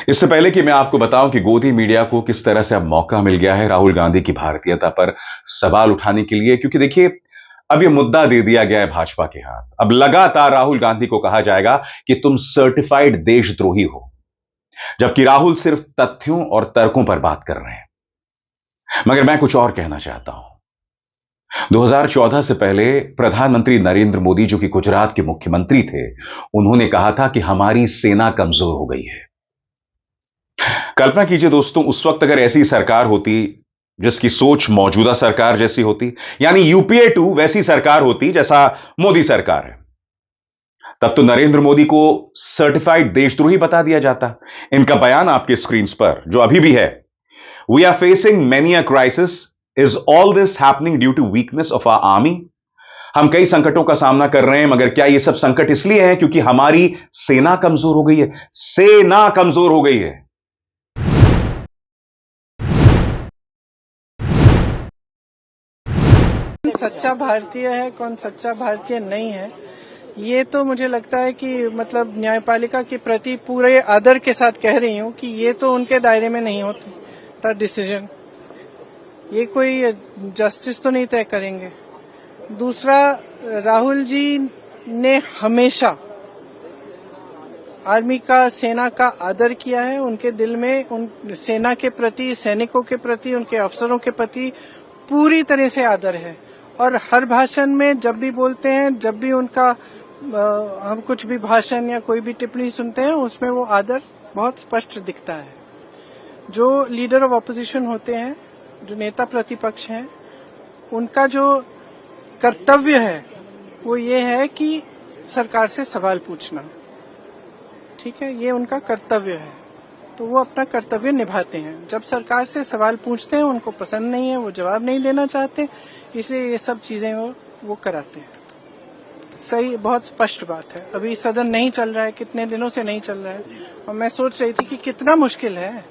इससे पहले कि मैं आपको बताऊं कि गोदी मीडिया को किस तरह से अब मौका मिल गया है राहुल गांधी की भारतीयता पर सवाल उठाने के लिए, क्योंकि देखिए अब ये मुद्दा दे दिया गया है भाजपा के हाथ। अब लगातार राहुल गांधी को कहा जाएगा कि तुम सर्टिफाइड देशद्रोही हो, जबकि राहुल सिर्फ तथ्यों और तर्कों पर बात कर रहे हैं। मगर मैं कुछ और कहना चाहता हूं। 2014 से पहले प्रधानमंत्री नरेंद्र मोदी, जो कि गुजरात के मुख्यमंत्री थे, उन्होंने कहा था कि हमारी सेना कमजोर हो गई है। कल्पना कीजिए दोस्तों, उस वक्त अगर ऐसी सरकार होती जिसकी सोच मौजूदा सरकार जैसी होती, यानी यूपीए 2 वैसी सरकार होती जैसा मोदी सरकार है, तब तो नरेंद्र मोदी को सर्टिफाइड देशद्रोही बता दिया जाता। इनका बयान आपके स्क्रीन पर जो अभी भी है, we are facing many a crisis, is all this happening due to weakness of our army. हम कई संकटों का सामना कर रहे हैं, मगर क्या यह सब संकट इसलिए है क्योंकि हमारी सेना कमजोर हो गई है? सेना कमजोर हो गई है। सच्चा भारतीय है, कौन सच्चा भारतीय नहीं है, ये तो मुझे लगता है कि मतलब न्यायपालिका के प्रति पूरे आदर के साथ कह रही हूँ कि ये तो उनके दायरे में नहीं होता डिसीजन। ये कोई जस्टिस तो नहीं तय करेंगे। दूसरा, राहुल जी ने हमेशा आर्मी का, सेना का आदर किया है। उनके दिल में उन सेना के प्रति, सैनिकों के प्रति, उनके अफसरों के प्रति पूरी तरह से आदर है। और हर भाषण में जब भी बोलते हैं, जब भी उनका हम कुछ भी भाषण या कोई भी टिप्पणी सुनते हैं, उसमें वो आदर बहुत स्पष्ट दिखता है। जो लीडर ऑफ ऑपोजिशन होते हैं, जो नेता प्रतिपक्ष हैं, उनका जो कर्तव्य है वो ये है कि सरकार से सवाल पूछना। ठीक है, ये उनका कर्तव्य है, तो वो अपना कर्तव्य निभाते हैं। जब सरकार से सवाल पूछते हैं, उनको पसंद नहीं है, वो जवाब नहीं देना चाहते, इसलिए ये सब चीजें वो कराते हैं। सही, बहुत स्पष्ट बात है। अभी सदन नहीं चल रहा है, कितने दिनों से नहीं चल रहा है, और मैं सोच रही थी कि कितना मुश्किल है।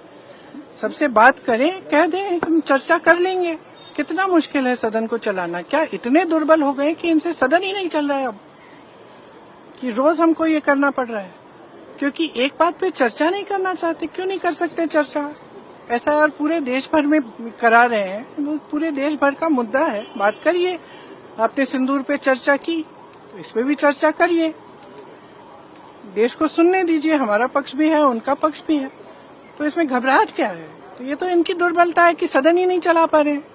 सबसे बात करें, कह दें हम चर्चा कर लेंगे। कितना मुश्किल है सदन को चलाना। क्या इतने दुर्बल हो गए कि इनसे सदन ही नहीं चल रहा है अब, कि रोज हमको ये करना पड़ रहा है क्योंकि एक बात पे चर्चा नहीं करना चाहते? क्यों नहीं कर सकते चर्चा? ऐसा यार पूरे देश भर में करा रहे हैं, पूरे देश भर का मुद्दा है, बात करिए। आपने सिंदूर पे चर्चा की, तो इस पे भी चर्चा करिए। देश को सुनने दीजिए, हमारा पक्ष भी है, उनका पक्ष भी है, तो इसमें घबराहट क्या है? तो ये तो इनकी दुर्बलता है कि सदन ही नहीं चला पा रहे हैं।